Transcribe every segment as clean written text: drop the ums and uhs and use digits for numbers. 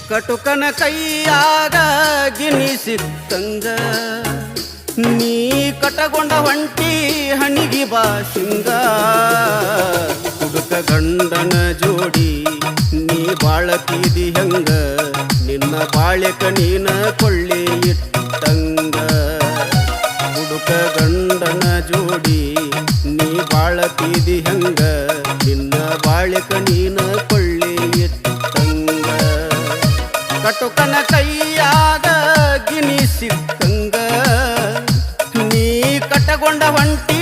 ಕಟುಕನ ಕೈಯಾಗ ಗಿನಿ ಸಿಕ್ಕಂಗ ನೀ ಕಟಗೊಂಡ ಹೊಂಟಿ ಹಣಿಗಿ ಬಾಶಿಂಗ ಹುಡುಕ ಗಂಡನ ಜೋಡಿ ನೀ ಬಾಳತಿದಿ ಹಂಗ ನಿನ್ನ ಬಾಳೆಕ ನೀನ ಕೊಳ್ಳಿ ಇಟ್ಟಂಗ ಹುಡುಕ ಗಂಡನ ಜೋಡಿ ನೀ ಬಾಳತಿದಿ ಹಂಗ ನಿನ್ನ ಬಾಳೆಕ ನೀನ ಕೊಳ್ಳಿ ಇಟ್ಟಂಗ ಕಟುಕನ ಕೈಯಾಗ ಗಿನಿ ಸಿಕ್ಕಂಗ ನೀ ಕಟಗೊಂಡ ಹೊಂಟಿ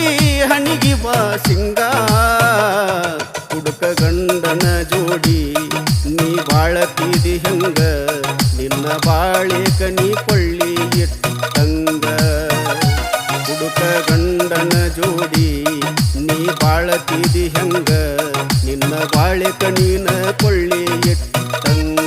ಹಣಿಗಿ ಬಾಸಿಂಗ ಹುಡುಕ ಗಂಡನ ಜೋಡಿ ನೀ ಬಾಳತಿದಿ ಹಂಗ ನಿನ್ನ ಬಾಳೆಕ ನೀ ಕೊಳ್ಳಿ ಇಟ್ಟಂಗ ಹುಡುಕ ಗಂಡನ ಜೋಡಿ ನೀ ಬಾಳತಿದಿ ಹಂಗ ನಿನ್ನ ಬಾಳೆಕ ನೀನ ಕೊಳ್ಳಿ ಇಟ್ಟಂಗ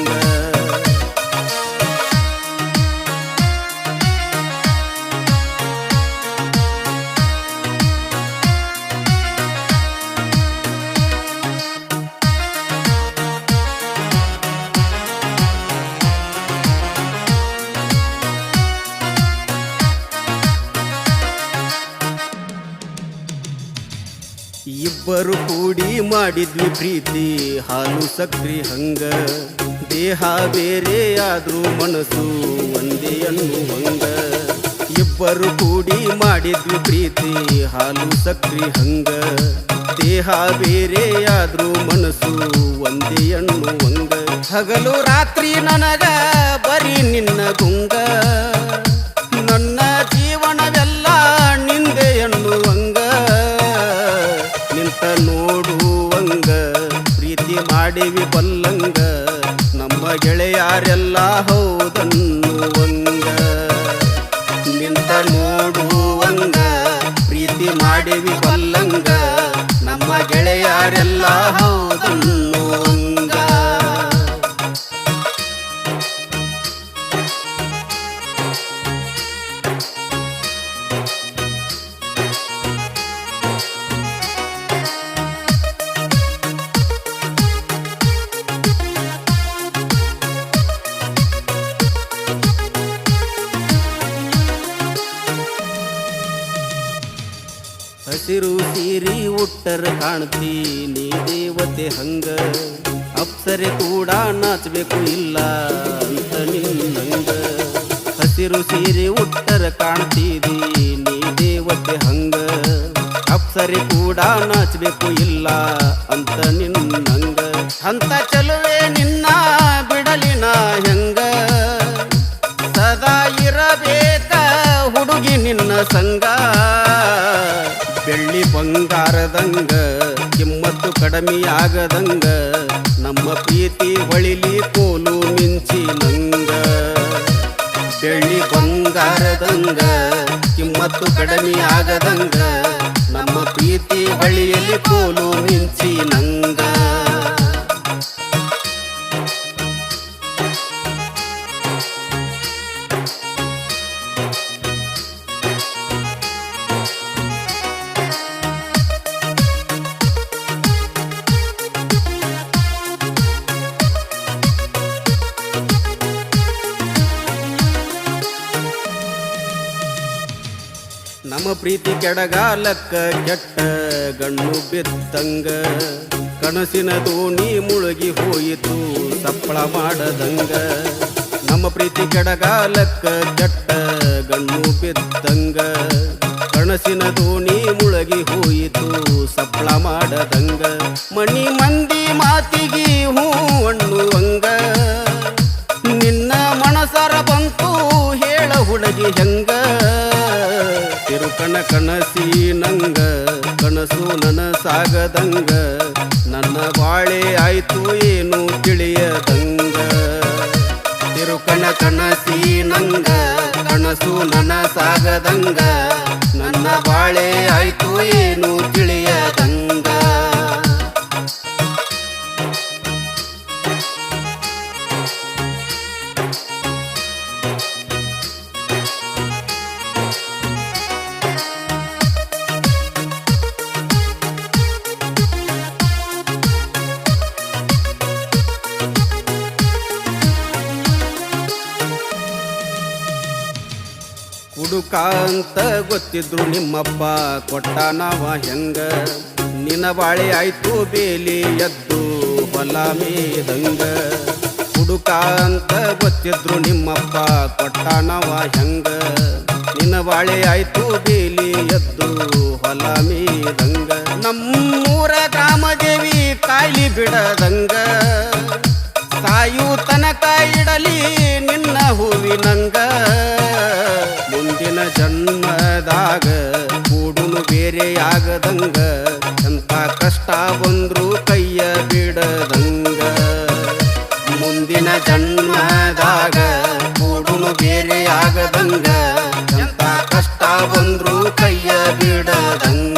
ಇಬ್ಬರು ಕೂಡಿ ಮಾಡಿದ್ವಿ ಪ್ರೀತಿ ಹಾಲು ಸಕ್ರಿ ಹಂಗ ದೇಹ ಬೇರೆ ಆದ್ರೂ ಮನಸ್ಸು ಒಂದೇ ಅನ್ನುವಂಗ ಇಬ್ಬರು ಕೂಡಿ ಮಾಡಿದ್ವಿ ಪ್ರೀತಿ ಹಾಲು ಸಕ್ರಿ ಹಂಗ ದೇಹ ಬೇರೆ ಆದ್ರೂ ಮನಸ್ಸು ಒಂದೇ ಅನ್ನುವಂಗ ಹಗಲು ರಾತ್ರಿ ನನಗ ಬರೀ ನಿನ್ನ ಗುಂಗ ನನ್ನ ಜೀವನವೆಲ್ಲ ನಿಂದೆ ಎನ್ನುವಂಗ ನಿಂತ ನೋಡುವಂಗ ಪ್ರೀತಿ ಮಾಡಿವಿ ಬಲ್ಲಂಗ ನಮ್ಮ ಗೆಳೆಯಾರೆಲ್ಲ ಹೌದನ್ನುವಂಗ ನಿಂತ ನೋಡುವಂಗ ಪ್ರೀತಿ ಮಾಡಿವಿ ಬಲ್ಲಂಗ ನಮ್ಮ ಗೆಳೆಯಾರೆಲ್ಲ ಹೌದನ್ನುವಂಗ ಹಸಿರು ಸೀರಿ ಉಟ್ಟರ ಕಾಣ್ತಿ ನೀ ದೇವತೆ ಹಂಗ ಅಪ್ಸರೆ ಕೂಡ ನಾಚಬೇಕು ಇಲ್ಲ ಅಂತ ನಿನ್ನಂಗ ಹಸಿರು ಸೀರೆ ಉಟ್ಟರ ಕಾಣ್ತಿದಿ ನೀ ದೇವತೆ ಹಂಗ ಅಪ್ಸರೆ ಕೂಡ ನಾಚಬೇಕು ಇಲ್ಲ ಅಂತ ನಿನ್ನಂಗ ಅಂತ ಚಲುವೆ ನಿನ್ನ ಬಿಡಲಿನ ಹೆಂಗ ಸದಾ ಇರಬೇಕ ಹುಡುಗಿ ನಿನ್ನ ಸಂಗ ಬೆಳ್ಳಿ ಬಂಗಾರದಂಗ ಕಿಮ್ಮತ್ತು ಕಡಿಮೆಯಾಗದಂಗ ನಮ್ಮ ಪ್ರೀತಿ ಹೊಳಿಲಿ ಕೋಲು ಮಿಂಚಿ ನಂಗ ಬೆಳ್ಳಿ ಬಂಗಾರದಂಗ ಕಿಮ್ಮತ್ತು ಕಡಿಮೆಯಾಗದಂಗ ನಮ್ಮ ಪ್ರೀತಿ ಹೊಳಿಯಲ್ಲಿ ಕೋಲು ಮಿಂಚಿ ನಂಗ ನಮ್ಮ ಪ್ರೀತಿ ಕೆಡಗಾಲಕ್ಕ ಕೆಟ್ಟ ಗಣ್ಣು ಬಿತ್ತಂಗ ಕನಸಿನ ದೋಣಿ ಮುಳುಗಿ ಹೋಯಿತು ಸಪ್ಪಳ ಮಾಡದಂಗ ನಮ್ಮ ಪ್ರೀತಿ ಕೆಡಗಾಲಕ್ಕ ಕೆಟ್ಟ ಗಣ್ಣು ಬಿತ್ತಂಗ ಕನಸಿನ ದೋಣಿ ಮುಳುಗಿ ಹೋಯಿತು ಸಪ್ಪಳ ಮಾಡದಂಗ ಮಣಿ ಮಂದಿ ಮಾತಿಗೆ ಹೂ ಅನ್ನುವಂಗ ನಿನ್ನ ಮನಸರ ಬಂತು ಹೇಳ ಹುಡುಗಿ ಹೆಂಗ ತಿರುಕಣ ಕನಸಿನಂಗ ಕನಸು ನನಸಾಗದಂಗ ನನ್ನ ಬಾಳೆ ಆಯ್ತು ಏನು ತಿಳಿಯದಂಗ ತಿರುಕಣ ಕನಸಿನಂಗ ಕನಸು ನನಸಾಗದಂಗ ನನ್ನ ಬಾಳೆ ಆಯ್ತು ಏನು ತಿಳಿಯದಂಗ. ಹುಡುಕ ಅಂತ ಗೊತ್ತಿದ್ರು ನಿಮ್ಮಪ್ಪ ಕೊಟ್ಟಾನವ ಹೆಂಗ, ನಿನ್ನ ಬಾಳೆ ಆಯ್ತು ಬೇಲಿ ಎದ್ದು ಹೊಲ ಮೇದಂಗ. ಹುಡುಕ ಅಂತ ಗೊತ್ತಿದ್ರು ನಿಮ್ಮಪ್ಪ ಕೊಟ್ಟಾನವ ಹೆಂಗ, ನಿನ್ನ ಬಾಳೆ ಆಯ್ತು ಬೇಲಿ ಎದ್ದು ಹೊಲ ಮೇದಂಗ. ನಮ್ಮೂರ ಗ್ರಾಮದೇವಿ ಕಾಯ್ಲಿ ಬಿಡದಂಗ, ಸಾಯು ತನಕ ಇಡಲಿ ನಿನ್ನ ಹೂವಿನಂಗ. ಮುಂದಿನ ಜನ್ಮದಾಗ ಕೂಡುನು ಬೇರೆಯಾಗದಂಗ, ಎಂತ ಕಷ್ಟ ಬಂದ್ರು ಕೈಯ ಬಿಡದಂಗ. ಮುಂದಿನ ಜನ್ಮದಾಗ ಕೂಡುನು ಬೇರೆಯಾಗದಂಗ, ಎಂತ ಕಷ್ಟ ಬಂದ್ರು ಕೈಯ ಬಿಡದಂಗ.